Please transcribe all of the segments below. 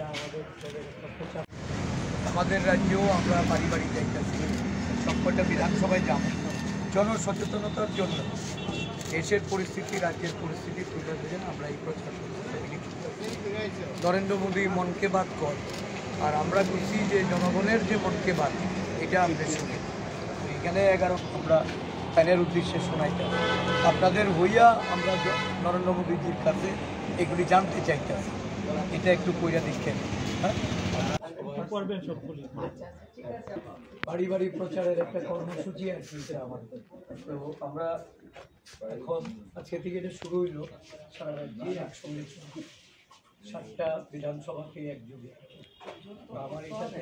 এটা আমাদের রাজ্যেও আমরা বাড়ি বাড়ি যাইতেছি, সবকটা বিধানসভায় যাব জনসচেতনতার জন্য। দেশের পরিস্থিতি, রাজ্যের পরিস্থিতি তুলে ধরে আমরা এই প্রচার নরেন্দ্র মোদী মনকে বাত কর, আর আমরা বুঝছি যে জনগণের যে মনকে বাত এটা আমরা শুনি। এখানে 11 আমরা ফ্যানের উদ্দেশ্যে শোনাইতে আপনাদের হইয়া আমরা নরেন্দ্র মোদীজির কাছে এগুলি জানতে চাইতেছি। এটা একটু কইরা দেখেন। হ্যাঁ, বাড়ি বাড়ি প্রচারের একটা কর্মসূচি আছে আমাদের। তো আমরা এখন আজকে থেকে এটা শুরু হইল, সারা রাজ্যে একসঙ্গে 7টা বিধানসভাকে একযোগে। আমার এটাতে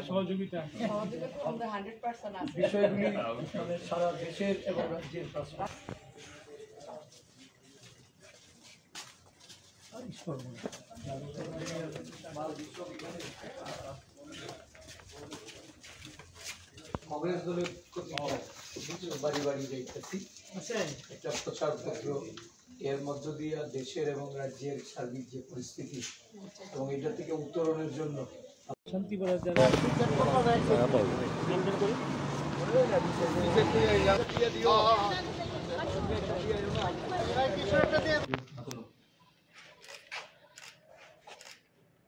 সহযোগিতা বিষয়গুলি মানে সারা দেশের এবং রাজ্যের কংগ্রেস দলের বাড়ি বাড়ি যাইতেছি একটা প্রচারপত্র, এর মধ্য দিয়ে দেশের এবং রাজ্যের সার্বিক যে পরিস্থিতি এবং এটা থেকে উত্তরণের জন্য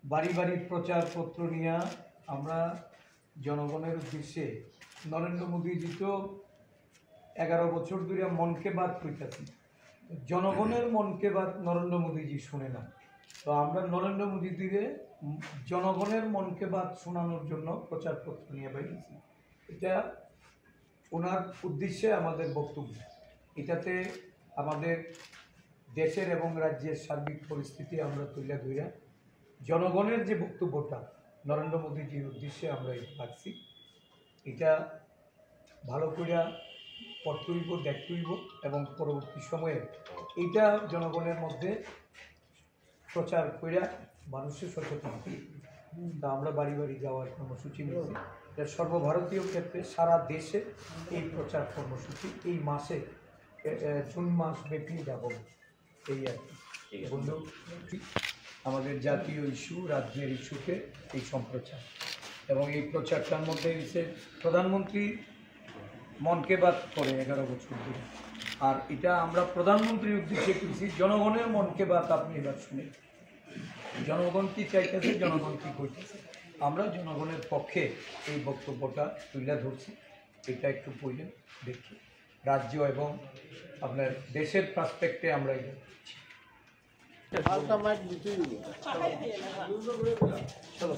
বাড়ি বাড়ি প্রচারপত্র নিয়ে আমরা জনগণের উদ্দেশ্যে নরেন্দ্র মোদীজি তো 11 বছর ধরে মনকে বাত কইতেছি, জনগণের মনকে বাত নরেন্দ্র মোদীজি শুনে না। তো আমরা নরেন্দ্র মোদীজিকে জনগণের মনকে বাত শোনানোর জন্য প্রচারপত্র নিয়ে বেরিয়েছি। এটা ওনার উদ্দেশ্যে আমাদের বক্তব্য। এটাতে আমাদের দেশের এবং রাজ্যের সার্বিক পরিস্থিতি আমরা তুলে ধরে জনগণের যে বক্তব্যটা নরেন্দ্র মোদীজির উদ্দেশ্যে আমরা এটা রাখছি। এটা ভালো করে পড়তে হইব, দেখতে হইব এবং পরবর্তী সময়ে এটা জনগণের মধ্যে প্রচার করে মানুষের সচেতন হই। তা আমরা বাড়ি বাড়ি যাওয়ার কর্মসূচি নিয়েছি। এটা সর্বভারতীয় ক্ষেত্রে সারা দেশে এই প্রচার কর্মসূচি এই মাসে জুন মাস ব্যাপী যাব। এই আর কি বন্ধু, আমাদের জাতীয় ইস্যু, রাজ্যের ইস্যুকে এই সম্প্রচার এবং এই প্রচারটার মধ্যে এসে প্রধানমন্ত্রী মনকে বাত করে 11 বছর ধরে, আর এটা আমরা প্রধানমন্ত্রীর উদ্দেশ্যে করছি জনগণের মনকে বাত আপনি এবার শুনে। জনগণ কি চাইতেছে, জনগণ কি করতেছে, আমরা জনগণের পক্ষে এই বক্তব্যটা তুলে ধরছি। এটা একটু পড়লেন দেখি রাজ্য এবং আপনার দেশের পার্সপেক্টে আমরা এটা করছি। চলো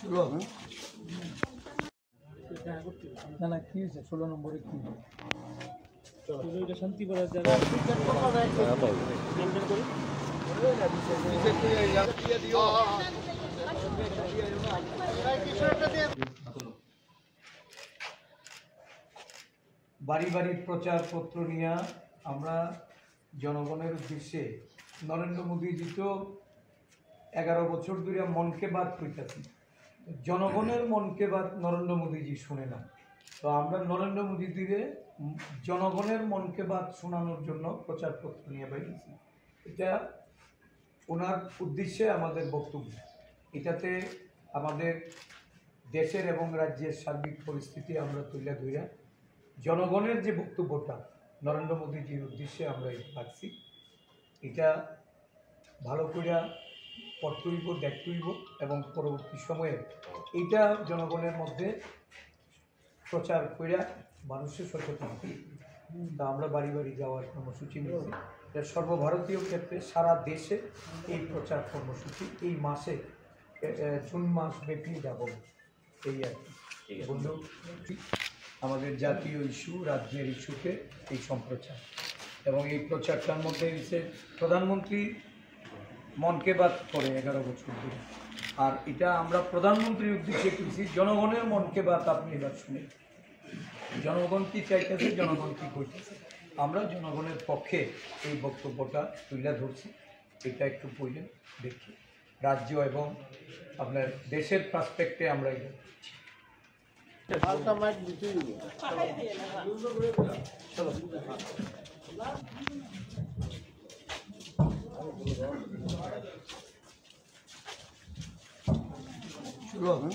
শুরু হবে। না না কি হয়েছে 16 নম্বরে কি শান্তিপুরের জায়গায় বাড়ি বাড়ি প্রচারপত্র নিয়ে আমরা জনগণের উদ্দেশ্যে নরেন্দ্র মোদীজি তো 11 বছর ধরে মনকে বাত কইতেছি, জনগণের মনকে বাত নরেন্দ্র মোদীজি শুনে না। তো আমরা নরেন্দ্র মোদীজিকে জনগণের মনকে বাত শোনানোর জন্য প্রচারপত্র নিয়ে বেরিয়েছি। এটা ওনার উদ্দেশ্যে আমাদের বক্তব্য। এটাতে আমাদের দেশের এবং রাজ্যের সার্বিক পরিস্থিতি আমরা তুলে ধরে জনগণের যে বক্তব্যটা নরেন্দ্র মোদীজির উদ্দেশ্যে আমরা এটা রাখছি। এটা ভালো করে পড়তে হইব, দেখতে হইব এবং পরবর্তী সময়ে এটা জনগণের মধ্যে প্রচার করে মানুষের সচেতন হই। তা আমরা বাড়ি বাড়ি যাওয়ার কর্মসূচি নিয়েছি। এটা সর্বভারতীয় ক্ষেত্রে সারা দেশে এই প্রচার কর্মসূচি এই মাসে জুন মাস ব্যাপী যাব। এই আর কি বন্ধু, আমাদের জাতীয় ইস্যু, রাজ্যের ইস্যুকে এই সম্প্রচার এবং এই প্রচারটার মধ্যে এসে প্রধানমন্ত্রী মনকে বাত করে 11 বছর ধরে, আর এটা আমরা প্রধানমন্ত্রীর উদ্দেশ্যে করছি জনগণের মনকে বাত আপনি এবার শুনে। জনগণ কি চাইতেছে, জনগণ কি করতেছে, আমরা জনগণের পক্ষে এই বক্তব্যটা তুলে ধরছি। এটা একটু পড়লেন দেখি রাজ্য এবং আপনার দেশের পার্সপেক্টে আমরা এটা করছি। চলো শুরু হবে।